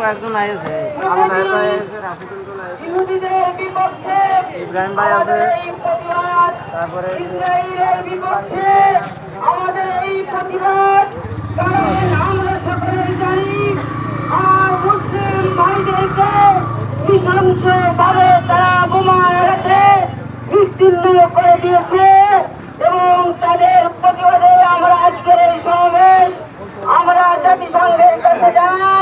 কয়েকজন আইছে, আবু তাহের ভাই আছে, রাফিদুল গুল আছে, ইব্রাহিম ভাই আছে, তারপরে আমাদের এই প্রতিবাদ আমরা সকলে জানি। আর মুসলিম ভাইদেরকে নৃশংসভাবে তারা বোমা রেখে বিচ্ছিন্ন করে দিয়েছে এবং তাদের প্রতিবাদে আমরা আজকের এই সমাবেশ আমরা জাতিসংঘের কাছে জানাই।